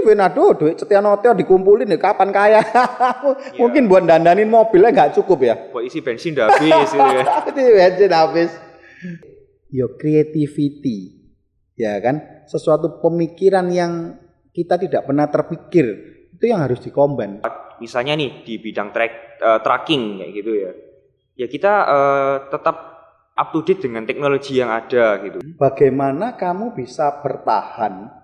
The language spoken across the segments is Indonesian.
Vin, aduh duit Setia Notio dikumpulin nih kapan kaya. Mungkin buat dandanin mobilnya nggak cukup ya. Buat isi bensin udah habis gitu ya. Bensin habis. Yo creativity. Ya kan? Sesuatu pemikiran yang kita tidak pernah terpikir. Itu yang harus dikomben. Misalnya nih di bidang tracking kayak gitu ya. Ya kita tetap up to date dengan teknologi yang ada gitu. Bagaimana kamu bisa bertahan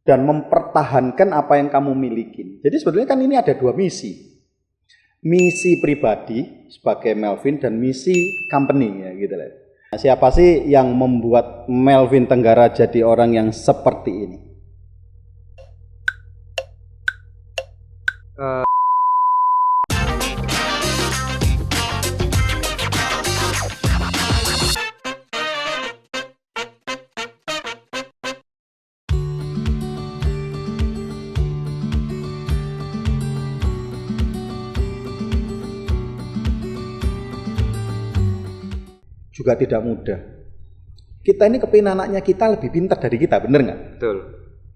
dan mempertahankan apa yang kamu miliki. Jadi sebetulnya kan ini ada dua misi. Misi pribadi sebagai Melvin dan misi company ya gitu lah. Siapa sih yang membuat Melvin Tenggara jadi orang yang seperti ini? Juga tidak mudah. Kita ini kepingin anaknya kita lebih pintar dari kita, bener nggak? Betul.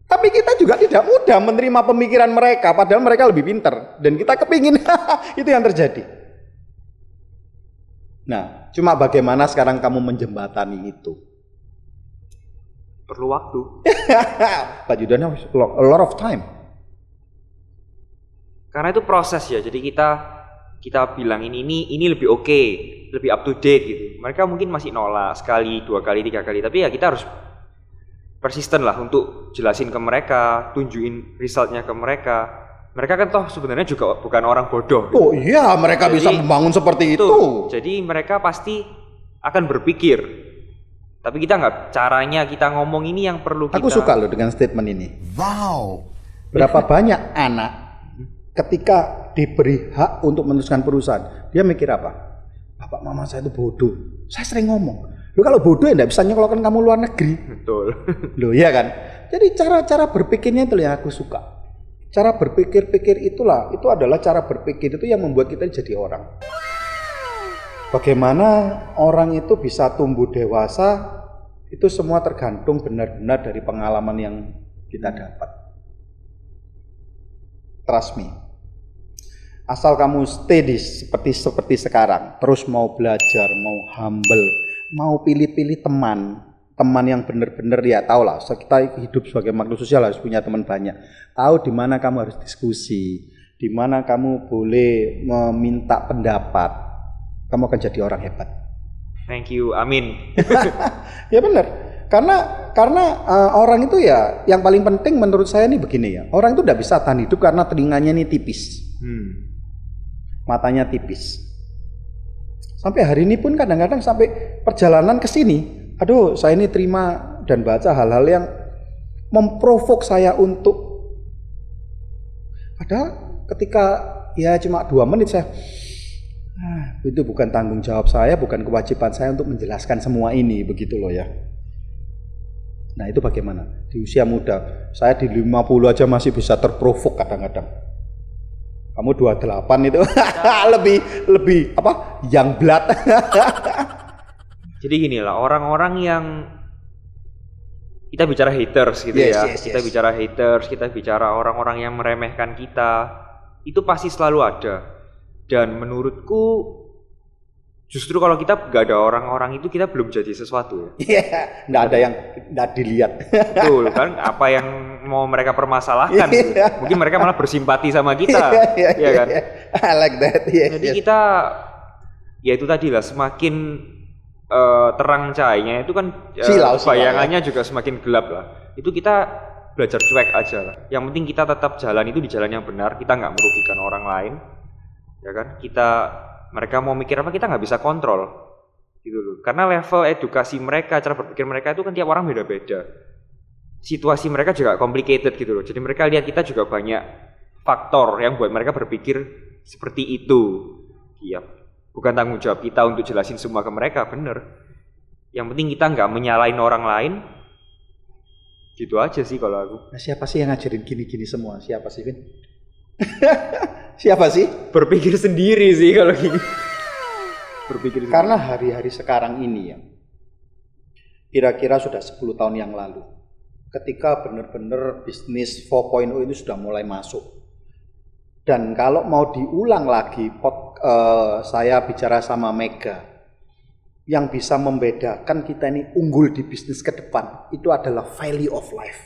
Tapi kita juga tidak mudah menerima pemikiran mereka, padahal mereka lebih pintar. Dan kita kepingin, itu yang terjadi. Nah, cuma bagaimana sekarang kamu menjembatani itu? Perlu waktu. Pak Yudana, a lot of time. Karena itu proses ya, jadi kita bilang ini lebih oke, lebih up to date gitu. Mereka mungkin masih nolak sekali, 2 kali, 3 kali, tapi ya kita harus persisten lah untuk jelasin ke mereka, tunjukin resultnya ke mereka. Mereka kan toh sebenarnya juga bukan orang bodoh. Oh iya, mereka jadi, bisa membangun seperti itu. Jadi mereka pasti akan berpikir. Tapi kita nggak, caranya kita ngomong ini yang perlu kita. Aku suka loh dengan statement ini. Wow. Berapa banyak anak ketika diberi hak untuk meneruskan perusahaan, dia mikir apa? Bapak mama saya itu bodoh. Saya sering ngomong, lu kalau bodoh ya enggak bisa nyekolahkan kamu luar negeri. Betul. Loh iya kan? Jadi cara-cara berpikirnya itu yang aku suka. Cara berpikir-pikir itulah, itu adalah cara berpikir itu yang membuat kita jadi orang. Bagaimana orang itu bisa tumbuh dewasa, itu semua tergantung benar-benar dari pengalaman yang kita dapat. Trust me. Asal kamu stay di seperti sekarang, terus mau belajar, mau humble, mau pilih-pilih teman yang benar-benar ya tahu lah. Kita hidup sebagai makhluk sosial harus punya teman banyak. Tahu di mana kamu harus diskusi, di mana kamu boleh meminta pendapat. Kamu akan jadi orang hebat. Thank you, amin. Ya benar. Karena orang itu ya yang paling penting menurut saya ini begini ya. Orang itu tidak bisa tahan hidup karena telinganya ini tipis. Matanya tipis. Sampai hari ini pun kadang-kadang sampai perjalanan ke sini, aduh saya ini terima dan baca hal-hal yang memprovok saya untuk, padahal ketika ya cuma 2 menit saya, itu bukan tanggung jawab saya, bukan kewajiban saya untuk menjelaskan semua ini, begitu loh ya. Nah itu bagaimana? Di usia muda, saya di 50 aja masih bisa terprovok kadang-kadang. Kamu 28 itu lebih apa? Young blood. Jadi gini lah, orang-orang yang kita bicara haters gitu yes. Kita bicara haters, kita bicara orang-orang yang meremehkan kita, itu pasti selalu ada. Dan menurutku justru kalau kita nggak ada orang-orang itu, kita belum jadi sesuatu ya. Iya, nggak ada yang nggak dilihat. Betul kan? Apa yang mau mereka permasalahkan? Gitu. Mungkin mereka malah bersimpati sama kita, ya kan? I like that. Jadi kita, ya itu tadi lah, semakin terang cahayanya itu kan bayangannya juga semakin gelap lah. Itu kita belajar cuek aja lah. Yang penting kita tetap jalan itu di jalan yang benar. Kita nggak merugikan orang lain, ya kan? Mereka mau mikir apa kita nggak bisa kontrol gitu loh. Karena level edukasi mereka, cara berpikir mereka itu kan tiap orang beda-beda. Situasi mereka juga complicated gitu loh. Jadi mereka lihat kita juga banyak faktor yang buat mereka berpikir seperti itu. Iya. Bukan tanggung jawab kita untuk jelasin semua ke mereka, bener. Yang penting kita nggak menyalahin orang lain. Gitu aja sih kalau aku. Nah, siapa sih yang ngajarin gini-gini semua? Siapa sih, Vin? Siapa sih? Berpikir sendiri sih kalau gini. Berpikir sendiri. Karena hari-hari sekarang ini ya, kira-kira sudah 10 tahun yang lalu, ketika benar-benar bisnis 4.0 ini sudah mulai masuk. Dan kalau mau diulang lagi, saya bicara sama Mega, yang bisa membedakan kita ini unggul di bisnis ke depan, itu adalah value of life.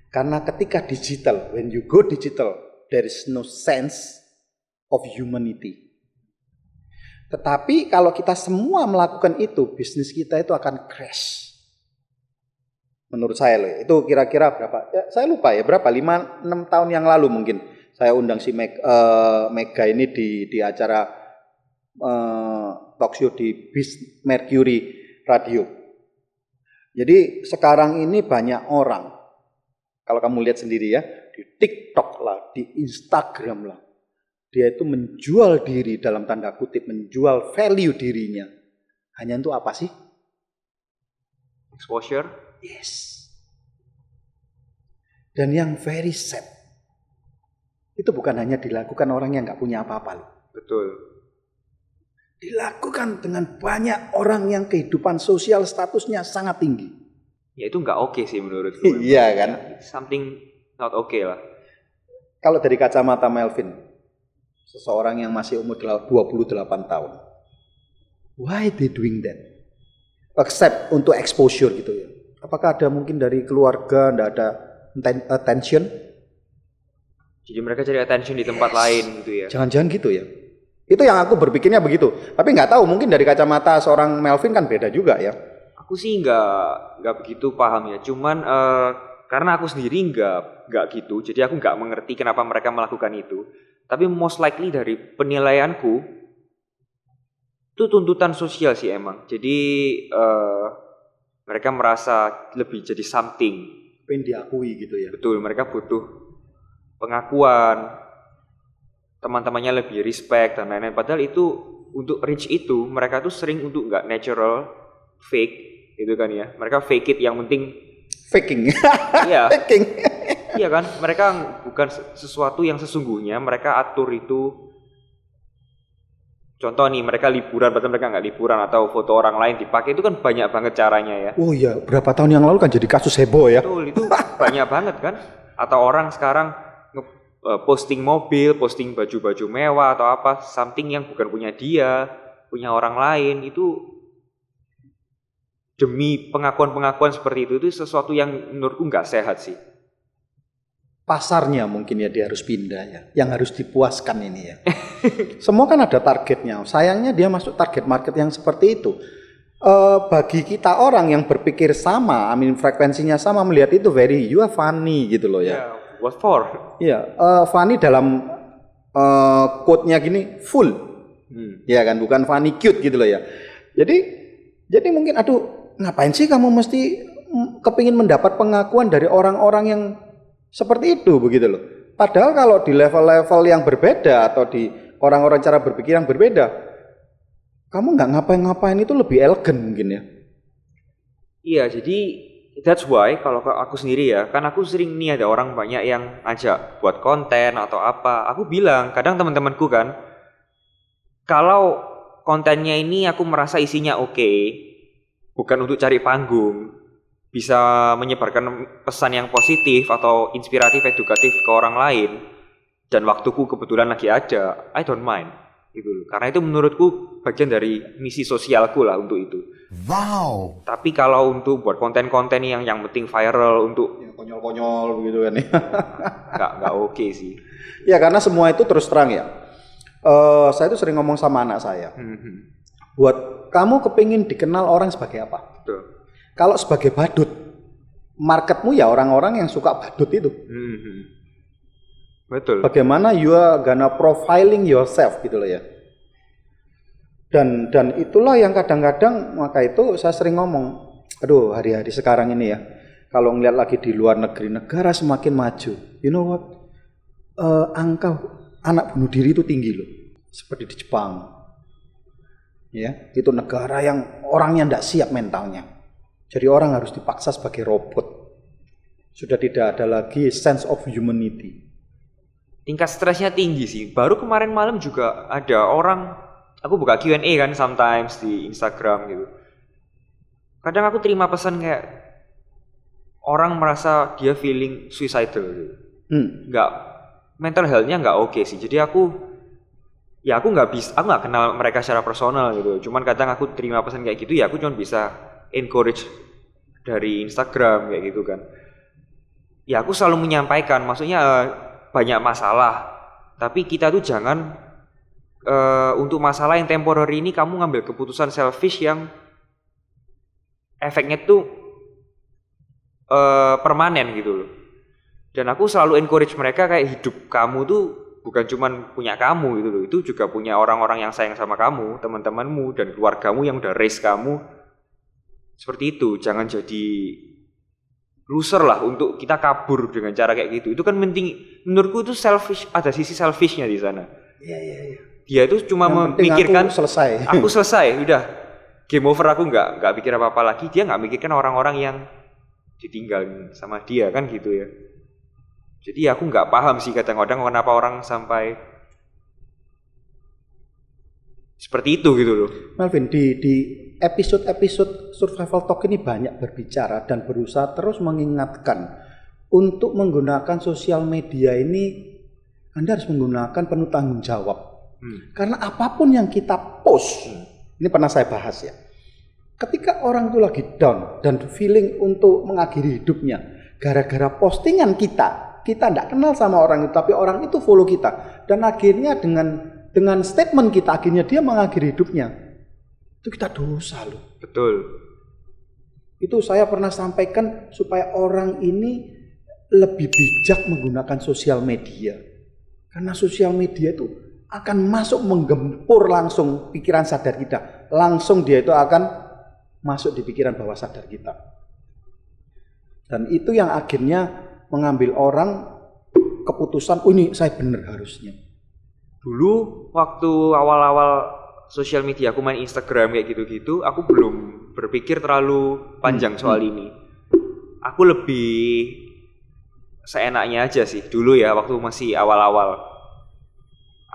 Karena ketika digital, when you go digital, there is no sense of humanity. Tetapi kalau kita semua melakukan itu, bisnis kita itu akan crash. Menurut saya loh, itu kira-kira berapa? Ya, saya lupa ya, berapa? 5-6 tahun yang lalu mungkin. Saya undang si Mega ini di acara talk show di Mercury Radio. Jadi sekarang ini banyak orang, kalau kamu lihat sendiri ya, di TikTok lah, di Instagram lah, dia itu menjual diri dalam tanda kutip, menjual value dirinya. Hanya untuk apa sih? Exposure? Yes. Dan yang very sad, itu bukan hanya dilakukan orang yang nggak punya apa-apa loh. Betul. Dilakukan dengan banyak orang yang kehidupan sosial statusnya sangat tinggi. Ya itu nggak oke sih menurutku. Iya kan? Something not okay lah. Kalau dari kacamata Melvin, seseorang yang masih umur 28 tahun, why they doing that? Except untuk exposure gitu ya. Apakah ada mungkin dari keluarga, enggak ada attention? Jadi mereka cari attention di tempat lain gitu ya. Jangan-jangan gitu ya. Itu yang aku berpikirnya begitu. Tapi nggak tahu, mungkin dari kacamata seorang Melvin kan beda juga ya. Aku sih nggak begitu paham ya. Cuman karena aku sendiri nggak gitu. Jadi aku nggak mengerti kenapa mereka melakukan itu. Tapi most likely dari penilaianku itu tuntutan sosial sih emang. Jadi mereka merasa lebih jadi something. Pengen diakui gitu ya. Betul, mereka butuh pengakuan, teman-temannya lebih respect dan lain-lain. Padahal itu untuk reach itu mereka tuh sering untuk nggak natural, fake, gitu kan ya. Mereka fake it, yang penting faking. Iya. Faking. Iya kan, mereka bukan sesuatu yang sesungguhnya. Mereka atur itu. Contoh nih, mereka liburan, padahal mereka nggak liburan, atau foto orang lain dipakai, itu kan banyak banget caranya ya. Oh iya, berapa tahun yang lalu kan jadi kasus heboh ya. Betul, itu banyak banget kan. Atau orang sekarang posting mobil, posting baju-baju mewah atau apa, something yang bukan punya dia, punya orang lain, itu demi pengakuan-pengakuan seperti itu sesuatu yang menurutku nggak sehat sih. Pasarnya mungkin ya dia harus pindah ya, yang harus dipuaskan ini ya. Semua kan ada targetnya, sayangnya dia masuk target market yang seperti itu. Bagi kita orang yang berpikir sama, frekuensinya sama, melihat itu you are funny gitu loh ya. Yeah, what for? Iya, funny dalam quote-nya gini, full. Ya kan, bukan funny cute gitu loh ya. Jadi mungkin aduh, ngapain sih kamu mesti kepingin mendapat pengakuan dari orang-orang yang seperti itu begitu loh. Padahal kalau di level-level yang berbeda atau di orang-orang cara berpikir yang berbeda, kamu nggak ngapain-ngapain itu lebih elegan mungkin ya. Iya, jadi that's why kalau aku sendiri ya, kan aku sering nih ada orang banyak yang ajak buat konten atau apa. Aku bilang, kadang teman-temanku kan, kalau kontennya ini aku merasa isinya oke, bukan untuk cari panggung, bisa menyebarkan pesan yang positif atau inspiratif, edukatif ke orang lain, dan waktuku kebetulan lagi ada, I don't mind. Gitu. Karena itu menurutku bagian dari misi sosialku lah untuk itu. Wow. Tapi kalau untuk buat konten-konten yang penting viral untuk yang konyol-konyol begitu kan ya. nggak oke sih. Ya karena semua itu terus terang ya. Saya tuh sering ngomong sama anak saya. Buat kamu kepingin dikenal orang sebagai apa? Betul. Kalau sebagai badut, marketmu ya orang-orang yang suka badut itu. Betul. Bagaimana you are gonna profiling yourself gitu loh ya. Dan itulah yang kadang-kadang, maka itu saya sering ngomong, aduh hari-hari sekarang ini ya, kalau ngeliat lagi di luar negeri, negara semakin maju, you know what, angka anak bunuh diri itu tinggi loh, seperti di Jepang, ya, itu negara yang orangnya tidak siap mentalnya, jadi orang harus dipaksa sebagai robot, sudah tidak ada lagi sense of humanity. Tingkat stresnya tinggi sih. Baru kemarin malam juga ada orang, aku buka Q&A kan sometimes di Instagram gitu. Kadang aku terima pesan kayak, orang merasa dia feeling suicidal gitu. Nggak, mental health-nya nggak oke sih. Jadi aku nggak kenal mereka secara personal gitu. Cuman kadang aku terima pesan kayak gitu ya aku cuma bisa encourage dari Instagram kayak gitu kan. Ya aku selalu menyampaikan, maksudnya banyak masalah, tapi kita tuh jangan untuk masalah yang temporary ini kamu ngambil keputusan selfish yang efeknya tuh permanen gitu loh. Dan aku selalu encourage mereka kayak hidup kamu tuh bukan cuman punya kamu gitu loh, itu juga punya orang-orang yang sayang sama kamu, teman-temanmu dan keluargamu yang udah raise kamu seperti itu. Jangan jadi loser lah untuk kita kabur dengan cara kayak gitu. Itu kan penting, menurutku itu selfish, ada sisi selfishnya di sana. Iya. Dia itu cuma memikirkan aku selesai, udah game over, aku nggak pikir apa-apa lagi. Dia nggak mikirkan orang-orang yang ditinggal sama dia kan gitu ya. Jadi aku nggak paham sih kadang-kadang kenapa orang sampai seperti itu gitu loh. Melvin, di episode Survival Talk ini banyak berbicara dan berusaha terus mengingatkan untuk menggunakan sosial media ini Anda harus menggunakan penuh tanggung jawab. Karena apapun yang kita post, ini pernah saya bahas ya. Ketika orang itu lagi down dan feeling untuk mengakhiri hidupnya gara-gara postingan kita tidak kenal sama orang itu, tapi orang itu follow kita, dan akhirnya dengan statement kita akhirnya dia mengakhiri hidupnya, itu kita dosa loh. Betul. Itu saya pernah sampaikan supaya orang ini lebih bijak menggunakan sosial media, karena sosial media itu akan masuk menggempur langsung pikiran sadar kita, langsung dia itu akan masuk di pikiran bawah sadar kita, dan itu yang akhirnya mengambil orang keputusan, oh ini saya benar harusnya. Dulu waktu awal-awal sosial media aku main Instagram kayak gitu-gitu, aku belum berpikir terlalu panjang soal ini. Aku lebih seenaknya aja sih dulu ya, waktu masih awal-awal.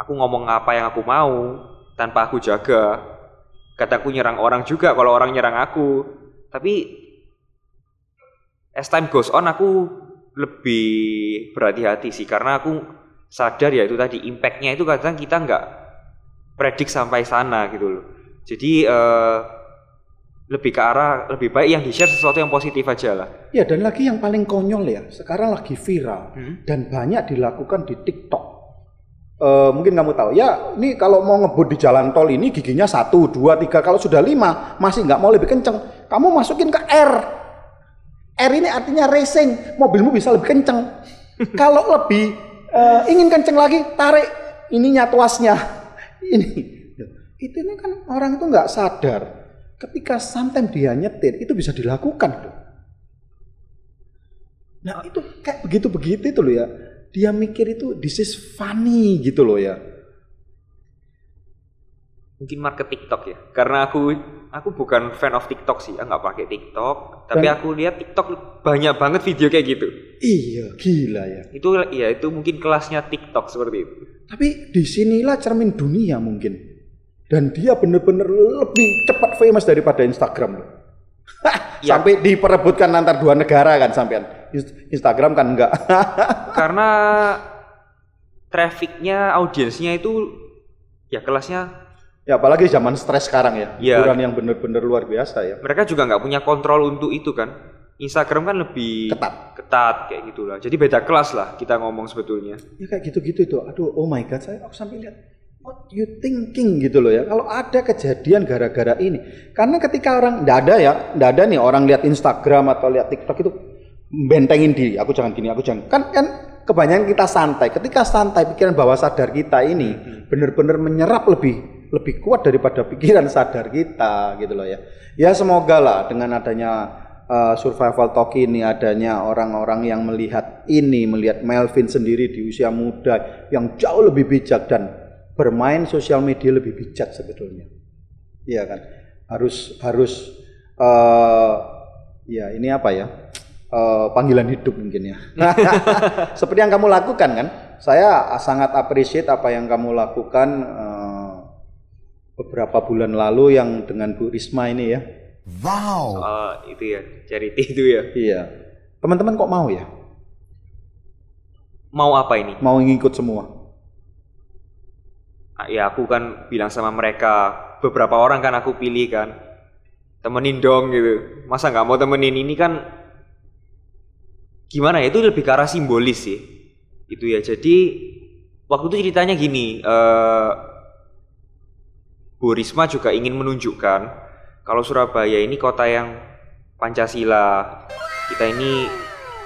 Aku ngomong apa yang aku mau tanpa aku jaga. Kadang aku nyerang orang juga kalau orang nyerang aku. Tapi as time goes on aku lebih berhati-hati sih, karena aku sadar ya itu tadi impact-nya itu kadang kita nggak predik sampai sana gitu loh. Jadi lebih ke arah lebih baik yang di-share sesuatu yang positif aja lah. Ya, dan lagi yang paling konyol ya, sekarang lagi viral dan banyak dilakukan di TikTok. Mungkin kamu tahu ya, ini kalau mau ngebut di jalan tol ini giginya 1, 2, 3, kalau sudah 5 masih nggak mau lebih kenceng, kamu masukin ke R. R ini artinya racing, mobilmu bisa lebih kenceng. Kalau lebih ingin kenceng lagi, tarik ininya tuasnya. Ini kan orang itu nggak sadar. Ketika sometimes dia nyetir, itu bisa dilakukan tuh. Nah itu kayak begitu-begitu itu loh ya. Dia mikir itu this is funny gitu loh ya. Mungkin market TikTok ya, karena aku bukan fan of TikTok sih, nggak pakai TikTok, tapi aku lihat TikTok banyak banget video kayak gitu. Iya, gila ya. Itu mungkin kelasnya TikTok seperti itu. Tapi disinilah cermin dunia mungkin, dan dia benar-benar lebih cepat famous daripada Instagram loh. Ya. Sampai diperebutkan antar dua negara kan sampean. Instagram kan enggak. Karena trafficnya, audiensnya itu ya kelasnya. Ya apalagi zaman stres sekarang ya, hiburan yang benar-benar luar biasa ya. Mereka juga nggak punya kontrol untuk itu kan. Instagram kan lebih ketat kayak gitulah. Jadi beda kelas lah kita ngomong sebetulnya. Ya kayak gitu-gitu itu. Aduh, oh my god, aku sampai lihat what you thinking gitu loh ya. Kalau ada kejadian gara-gara ini, karena ketika orang nggak ada nih orang lihat Instagram atau lihat TikTok itu bentengin diri. Aku jangan gini, aku jangan. Kan kebanyakan kita santai. Ketika santai, pikiran bawah sadar kita ini benar-benar menyerap lebih kuat daripada pikiran sadar kita gitu loh ya. Ya semoga lah dengan adanya Survival Talk ini, adanya orang-orang yang melihat Melvin sendiri di usia muda yang jauh lebih bijak dan bermain sosial media lebih bijak sebetulnya. Iya kan? Harus ya ini apa ya? Panggilan hidup mungkin ya. Seperti yang kamu lakukan kan? Saya sangat appreciate apa yang kamu lakukan beberapa bulan lalu yang dengan Bu Risma ini ya. Wow. Itu ya, charity itu ya. Iya. Teman-teman kok mau ya? Mau apa ini? Mau ngikut semua? Ya aku kan bilang sama mereka, beberapa orang kan aku pilih kan, temenin dong gitu. Masa nggak mau temenin, ini kan gimana ya, itu lebih ke arah simbolis sih. Itu ya, jadi waktu itu ceritanya gini, Bu Risma juga ingin menunjukkan kalau Surabaya ini kota yang Pancasila. Kita ini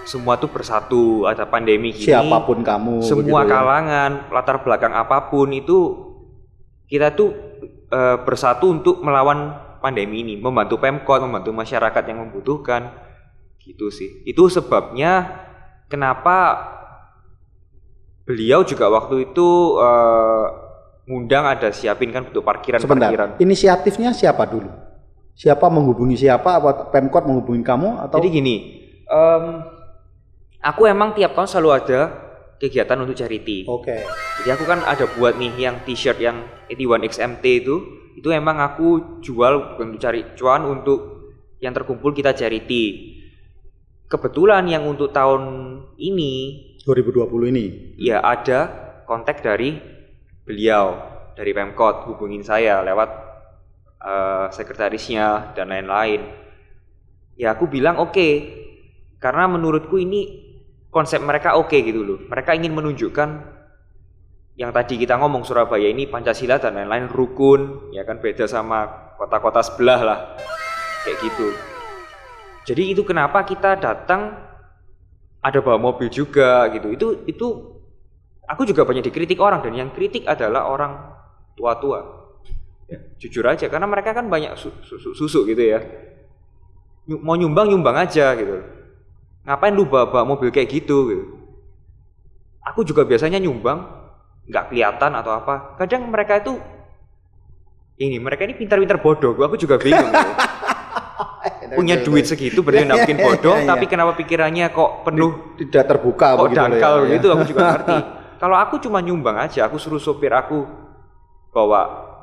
semua tuh bersatu, ada pandemi gini. Siapapun kamu. Semua kalangan, latar belakang apapun itu kita tuh bersatu untuk melawan pandemi ini, membantu Pemkot, membantu masyarakat yang membutuhkan. Gitu sih. Itu sebabnya kenapa beliau juga waktu itu ngundang, ada siapin kan untuk parkiran. Sebentar, inisiatifnya siapa dulu? Siapa menghubungi siapa? Apa Pemkot menghubungi kamu? Atau? Jadi gini, aku emang tiap tahun selalu ada kegiatan untuk charity. Oke. Jadi aku kan ada buat nih yang t-shirt yang 81XMT itu emang aku jual bukan untuk cari cuan, untuk yang terkumpul kita charity. Kebetulan yang untuk tahun ini 2020 ini ya ada kontak dari beliau, dari Pemkot hubungin saya lewat sekretarisnya dan lain-lain. Ya aku bilang oke, karena menurutku ini konsep mereka oke gitu loh. Mereka ingin menunjukkan yang tadi kita ngomong, Surabaya ini Pancasila dan lain-lain, rukun, ya kan, beda sama kota-kota sebelah lah, kayak gitu. Jadi itu kenapa kita datang, ada bawa mobil juga gitu. Itu aku juga banyak dikritik orang, dan yang kritik adalah orang tua-tua. Ya, jujur aja, karena mereka kan banyak susu gitu ya. Mau nyumbang aja gitu. Ngapain lu bawa mobil kayak gitu? Aku juga biasanya nyumbang, nggak kelihatan atau apa. Kadang mereka itu mereka ini pintar-pintar bodoh. Aku juga bingung. Gitu. Punya duit segitu berarti nggak bikin bodoh, tapi kenapa pikirannya kok penuh, tidak terbuka, kok dangkal gitu? Aku juga ngerti. Kalau aku cuma nyumbang aja, aku suruh sopir aku bawa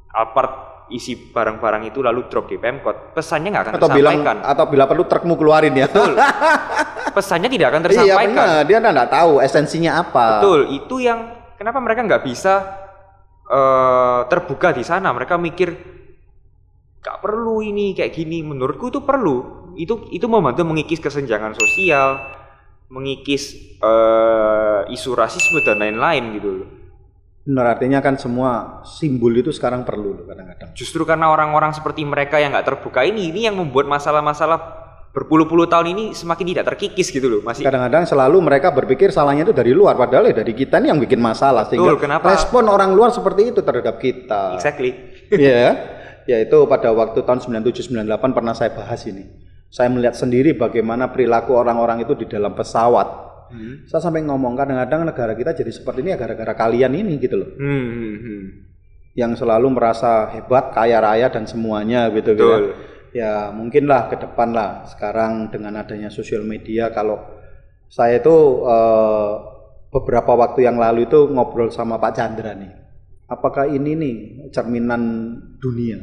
Alphard isi barang-barang itu lalu drop di Pemkot, pesannya nggak akan tersampaikan. Atau bila perlu trukmu keluarin ya. Betul. Pesannya tidak akan tersampaikan. Iya benar, dia nggak tahu esensinya apa. Betul, itu yang kenapa mereka nggak bisa terbuka di sana. Mereka mikir nggak perlu ini kayak gini. Menurutku itu perlu. Itu membantu mengikis kesenjangan sosial, mengikis isu rasisme dan lain-lain gitu loh. Benar, artinya kan semua simbol itu sekarang perlu loh kadang-kadang. Justru karena orang-orang seperti mereka yang nggak terbuka ini yang membuat masalah-masalah berpuluh-puluh tahun ini semakin tidak terkikis gitu loh. Masih kadang-kadang selalu mereka berpikir salahnya itu dari luar, padahal dari kita nih yang bikin masalah. Betul, sehingga kenapa? Respon orang luar seperti itu terhadap kita. Exactly. Iya, ya itu pada waktu tahun 97-98 pernah saya bahas ini. Saya melihat sendiri bagaimana perilaku orang-orang itu di dalam pesawat. Saya sampai ngomong kadang-kadang negara kita jadi seperti ini ya gara-gara kalian ini gitu loh. Yang selalu merasa hebat, kaya raya dan semuanya gitu. Betul. Ya mungkinlah ke depan lah sekarang dengan adanya sosial media. Kalau saya itu beberapa waktu yang lalu itu ngobrol sama Pak Chandra nih. Apakah ini nih cerminan dunia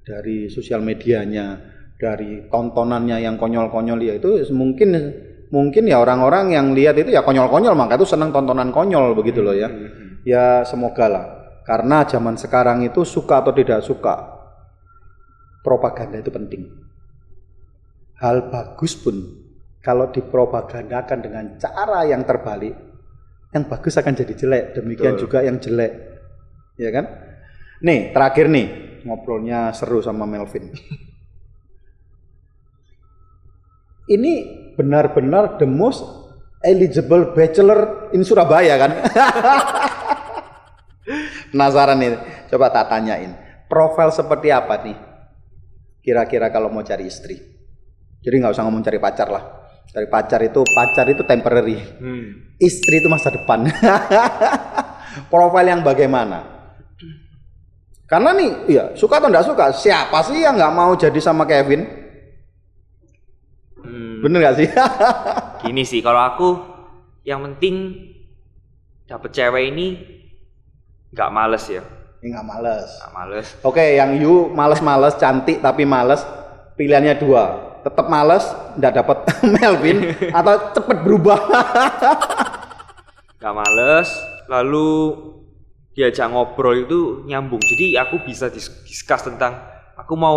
dari sosial medianya, dari tontonannya yang konyol-konyol ya itu mungkin ya orang-orang yang lihat itu ya konyol-konyol, maka itu senang tontonan konyol begitu loh ya. Ya semoga lah, karena zaman sekarang itu suka atau tidak suka, propaganda itu penting. Hal bagus pun kalau dipropagandakan dengan cara yang terbalik, yang bagus akan jadi jelek, demikian juga yang jelek, ya kan? Nih terakhir nih, ngobrolnya seru sama Melvin. Ini benar-benar the most eligible bachelor in Surabaya kan? Penasaran nih, coba tak tanyain. Profil seperti apa nih? Kira-kira kalau mau cari istri. Jadi nggak usah ngomong cari pacar lah. Cari pacar itu temporary. Istri itu masa depan. Profil yang bagaimana? Karena nih, ya suka atau nggak suka, siapa sih yang nggak mau jadi sama Kevin? Bener gak sih? Gini sih, kalau aku yang penting dapet cewek ini nggak males ya. Nggak males. Nggak males. Oke, yang you males-males, cantik tapi males, pilihannya dua. Tetap males, nggak dapat Melvin atau cepet berubah? Gak males, lalu diajak ngobrol itu nyambung. Jadi aku bisa discuss tentang aku mau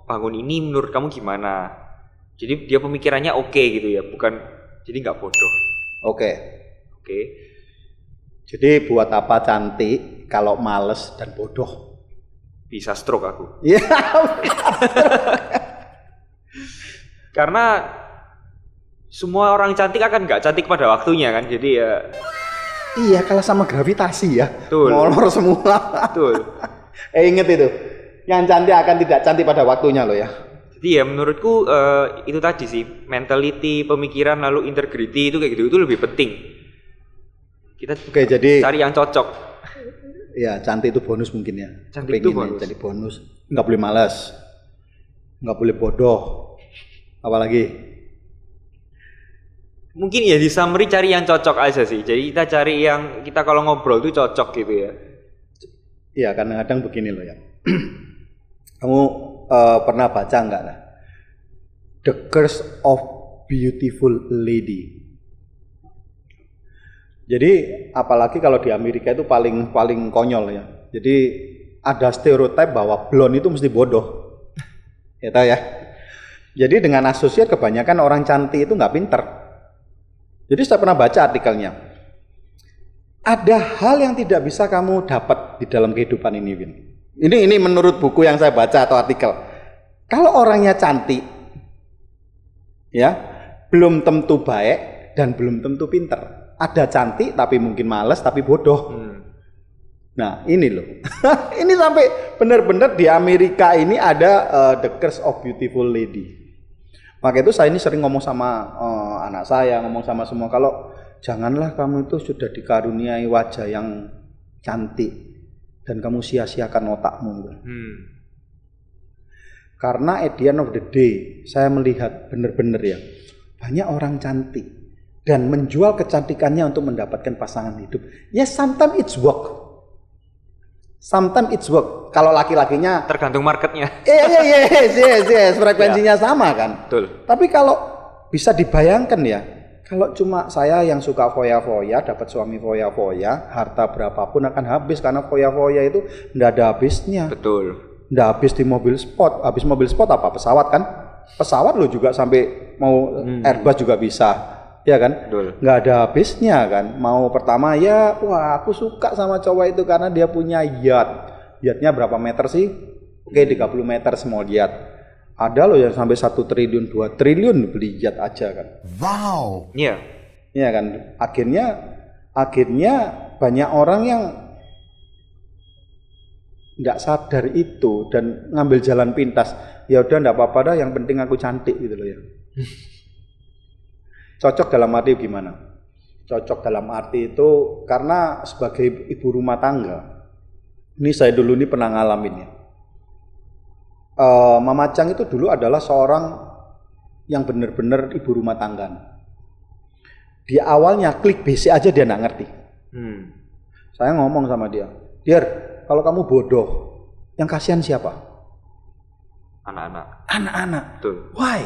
bangun ini menurut kamu gimana. Jadi dia pemikirannya oke gitu ya, bukan jadi nggak bodoh. Oke. Oke. Jadi buat apa cantik kalau males dan bodoh? Bisa stroke aku. Iya. Karena semua orang cantik akan nggak cantik pada waktunya kan, jadi ya. Iya, kalah sama gravitasi ya. Betul. Molor semua. Betul. Ingat itu, yang cantik akan tidak cantik pada waktunya loh ya. Jadi ya menurutku itu tadi sih, mentality, pemikiran, lalu integrity itu kayak gitu, itu lebih penting. Kita jadi cari yang cocok. Ya, cantik itu bonus mungkin ya. Cantik itu bonus. Jadi bonus. Nggak boleh malas, nggak boleh bodoh. Apalagi? Mungkin ya di summary cari yang cocok aja sih. Jadi kita cari yang kita kalau ngobrol tuh cocok gitu ya. Iya, kadang-kadang begini loh ya. Kamu pernah baca nggak lah? The Curse of Beautiful Lady. Jadi apalagi kalau di Amerika itu paling konyol ya. Jadi ada stereotip bahwa blonde itu mesti bodoh. Ya tahu ya. Jadi dengan asosiat kebanyakan orang cantik itu nggak pinter. Jadi saya pernah baca artikelnya. Ada hal yang tidak bisa kamu dapat di dalam kehidupan ini, Win. Ini menurut buku yang saya baca atau artikel. Kalau orangnya cantik, ya belum tentu baik dan belum tentu pinter. Ada cantik tapi mungkin malas tapi bodoh. Nah ini loh, ini sampai benar-benar di Amerika ini ada The Curse of Beautiful Lady. Maka itu saya ini sering ngomong sama anak saya, ngomong sama semua, kalau janganlah kamu itu sudah dikaruniai wajah yang cantik dan kamu sia-siakan otakmu. Karena at the end of the day, saya melihat benar-benar ya, banyak orang cantik dan menjual kecantikannya untuk mendapatkan pasangan hidup. Yes, sometimes it's work. Sometimes it's work. Kalau laki-lakinya tergantung marketnya. Yes, frekuensinya sama kan. Betul. Tapi kalau bisa dibayangkan ya, kalau cuma saya yang suka foya-foya, dapat suami foya-foya, harta berapapun akan habis karena foya-foya itu nggak ada habisnya. Betul. Nggak habis di mobil sport. Habis mobil sport apa? Pesawat kan? Pesawat lo juga sampai mau Airbus juga bisa. Ya kan? Betul. Nggak ada habisnya kan. Mau pertama ya, wah aku suka sama cowok itu karena dia punya yacht. Yachtnya berapa meter sih? Oke, 30 meter small yacht. Ada loh yang sampai 1 triliun, 2 triliun beli yacht aja kan. Wow. Iya. Iya kan? Akhirnya banyak orang yang nggak sadar itu dan ngambil jalan pintas. Ya udah nggak apa-apa dah, yang penting aku cantik gitu loh ya. Cocok dalam arti gimana? Cocok dalam arti itu karena sebagai ibu rumah tangga, ini saya dulu ini pernah ngalamin ya. Mama Chang itu dulu adalah seorang yang benar-benar ibu rumah tangga. Di awalnya klik basic aja dia nggak ngerti. Saya ngomong sama dia, Dir, kalau kamu bodoh, yang kasihan siapa? Anak-anak. Betul. Why?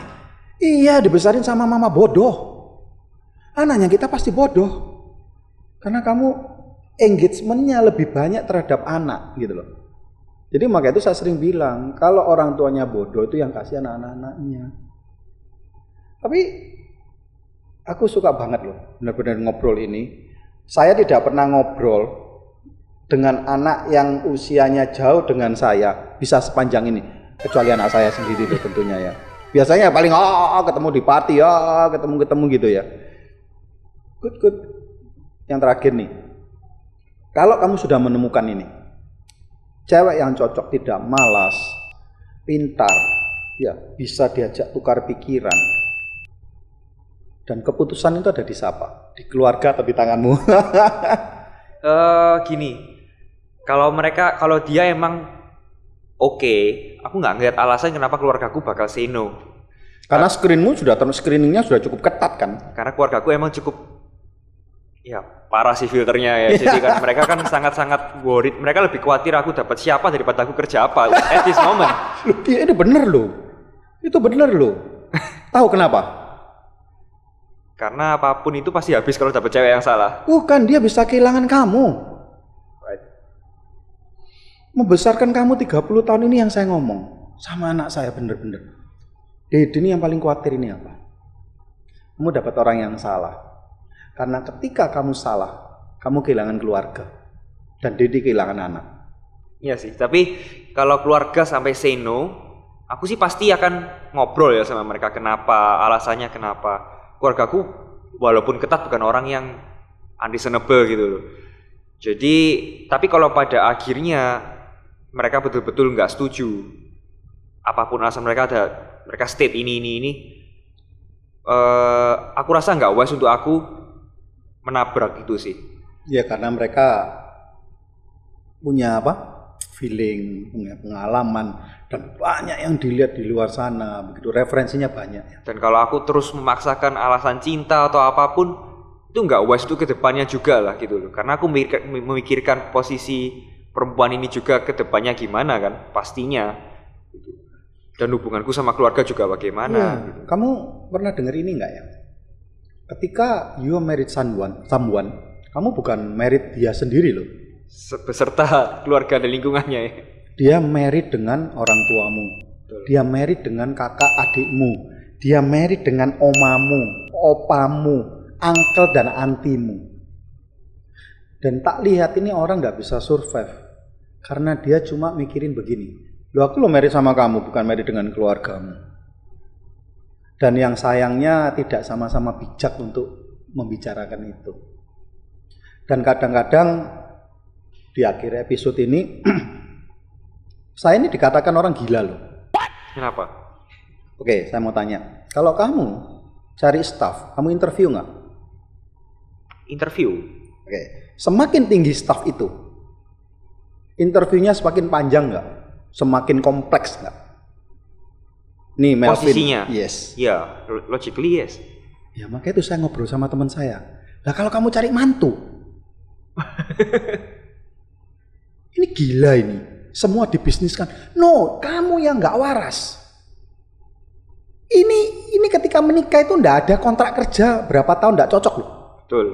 Iya, dibesarin sama mama bodoh. Anaknya kita pasti bodoh. Karena kamu engagement-nya lebih banyak terhadap anak gitu loh. Jadi maka itu saya sering bilang, kalau orang tuanya bodoh itu yang kasihan anak-anaknya. Tapi aku suka banget loh, benar-benar ngobrol ini. Saya tidak pernah ngobrol dengan anak yang usianya jauh dengan saya bisa sepanjang ini, kecuali anak saya sendiri loh tentunya ya. Biasanya paling ketemu di party, ketemu gitu ya. Good. Yang terakhir nih, kalau kamu sudah menemukan ini, cewek yang cocok, tidak malas, pintar, ya bisa diajak tukar pikiran, dan keputusan itu ada di siapa? Di keluarga atau di tanganmu? Gini, kalau dia emang oke, aku nggak ngeliat alasan kenapa keluargaku bakal say no. Karena screeningnya sudah cukup ketat kan? Karena keluargaku emang cukup ya parah sih filternya ya. Jadi kan mereka kan sangat-sangat worried. Mereka lebih khawatir aku dapat siapa daripada aku kerja apa at this moment. Loh, ini bener loh. Itu bener loh. Tahu kenapa? Karena apapun itu pasti habis kalau dapet cewek yang salah. Bukan, dia bisa kehilangan kamu. Right. Membesarkan kamu 30 tahun ini yang saya ngomong. Sama anak saya bener-bener. Dede ini yang paling khawatir ini apa? Kamu dapat orang yang salah. Karena ketika kamu salah, kamu kehilangan keluarga. Dan Dede kehilangan anak. Iya sih, tapi kalau keluarga sampai say no, aku sih pasti akan ngobrol ya sama mereka. Kenapa, alasannya kenapa. Keluargaku walaupun ketat bukan orang yang unreasonable gitu loh. Jadi, tapi kalau pada akhirnya mereka betul-betul nggak setuju, apapun alasan mereka mereka state ini, aku rasa nggak wise untuk aku menabrak itu sih. Ya karena mereka punya feeling, punya pengalaman, dan banyak yang dilihat di luar sana, begitu referensinya banyak. Dan kalau aku terus memaksakan alasan cinta atau apapun, itu nggak wise itu kedepannya juga lah gitu loh. Karena aku memikirkan posisi perempuan ini juga kedepannya gimana kan, pastinya. Dan hubunganku sama keluarga juga bagaimana. Ya, gitu. Kamu pernah dengar ini nggak ya? Ketika you married someone, kamu bukan married dia sendiri loh. Beserta keluarga dan lingkungannya ya. Dia married dengan orang tuamu. Betul. Dia married dengan kakak adikmu. Dia married dengan omamu, opamu, uncle dan antimu. Dan tak lihat ini orang nggak bisa survive. Karena dia cuma mikirin begini. Loh aku lo married sama kamu, bukan married dengan keluargamu. Dan yang sayangnya tidak sama-sama bijak untuk membicarakan itu. Dan kadang-kadang di akhir episode ini saya ini dikatakan orang gila loh. Kenapa? Oke, saya mau tanya. Kalau kamu cari staff, kamu interview nggak? Interview? Oke. Semakin tinggi staff itu, interviewnya semakin panjang nggak? Semakin kompleks nggak? Nih Melvin. Posisinya? Yes. Ya, logically yes. Ya makanya itu saya ngobrol sama teman saya. Nah kalau kamu cari mantu, ini gila ini. Semua dibisniskan. No, kamu yang nggak waras. Ini ketika menikah itu nggak ada kontrak kerja berapa tahun nggak cocok loh. Betul.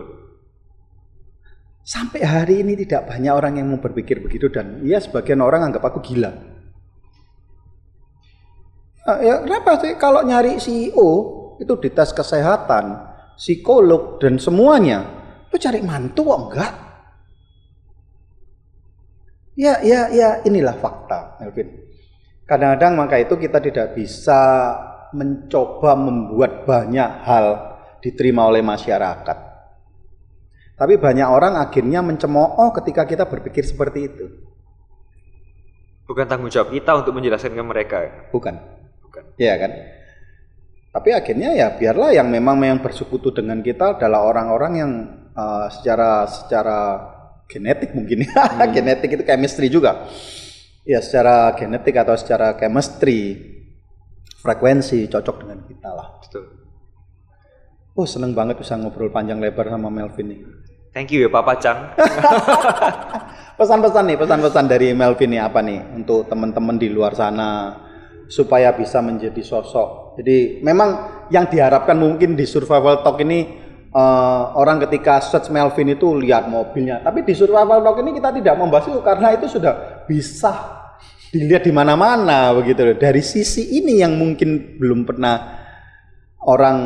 Sampai hari ini tidak banyak orang yang mau berpikir begitu dan ya sebagian orang anggap aku gila. Ya kenapa sih kalau nyari CEO itu dites kesehatan, psikolog dan semuanya, itu cari mantu kok enggak? Ya inilah fakta, Melvin. Kadang-kadang maka itu kita tidak bisa mencoba membuat banyak hal diterima oleh masyarakat. Tapi banyak orang akhirnya mencemooh ketika kita berpikir seperti itu. Bukan tanggung jawab kita untuk menjelaskan ke mereka. Bukan. Iya kan? Tapi akhirnya ya biarlah yang memang bersekutu dengan kita adalah orang-orang yang secara genetik mungkin ya. Genetik itu chemistry juga. Ya secara genetik atau secara chemistry frekuensi cocok dengan kita lah. Betul. Oh seneng banget bisa ngobrol panjang lebar sama Melvin nih. Thank you ya Papa Chan. Pesan-pesan dari Melvin nih apa nih untuk teman-teman di luar sana supaya bisa menjadi sosok. Jadi memang yang diharapkan mungkin di Survival Talk ini orang ketika search Melvin itu lihat mobilnya. Tapi di Survival Talk ini kita tidak membahas itu karena itu sudah bisa dilihat di mana-mana begitu loh. Dari sisi ini yang mungkin belum pernah orang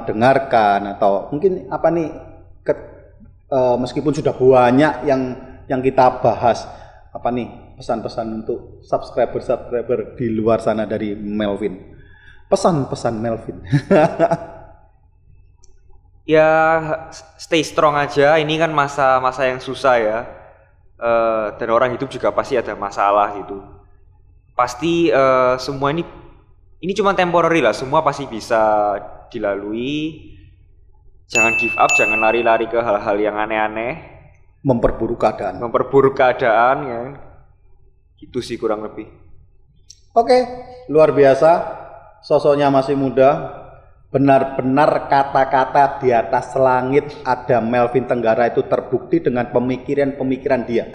dengarkan atau mungkin apa nih meskipun sudah banyak yang kita bahas apa nih pesan-pesan untuk subscriber di luar sana dari Melvin. Pesan-pesan Melvin. Ya stay strong aja. Ini kan masa-masa yang susah ya. Dan orang hidup juga pasti ada masalah gitu. Pasti semua ini cuma temporary lah. Semua pasti bisa dilalui. Jangan give up, jangan lari-lari ke hal-hal yang aneh-aneh. Memperburuk keadaan ya. Itu sih kurang lebih. Oke, luar biasa. Sosoknya masih muda. Benar-benar kata-kata di atas langit ada Melvin Tenggara itu terbukti dengan pemikiran-pemikiran dia.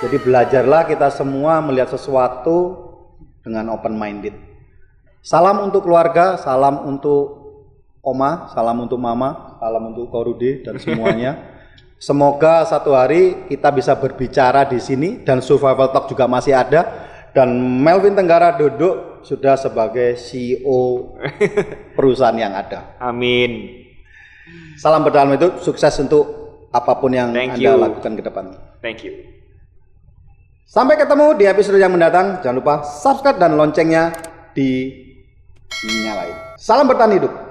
Jadi belajarlah kita semua melihat sesuatu dengan open minded. Salam untuk keluarga, salam untuk Oma, salam untuk Mama, salam untuk Korude dan semuanya. Semoga satu hari kita bisa berbicara di sini dan Survival Talk juga masih ada dan Melvin Tenggara duduk sudah sebagai CEO perusahaan yang ada. Amin. Salam berdalam itu, sukses untuk apapun yang Anda lakukan ke depan. Thank you. Sampai ketemu di episode yang mendatang. Jangan lupa subscribe dan loncengnya dinyalain. Salam bertahan hidup.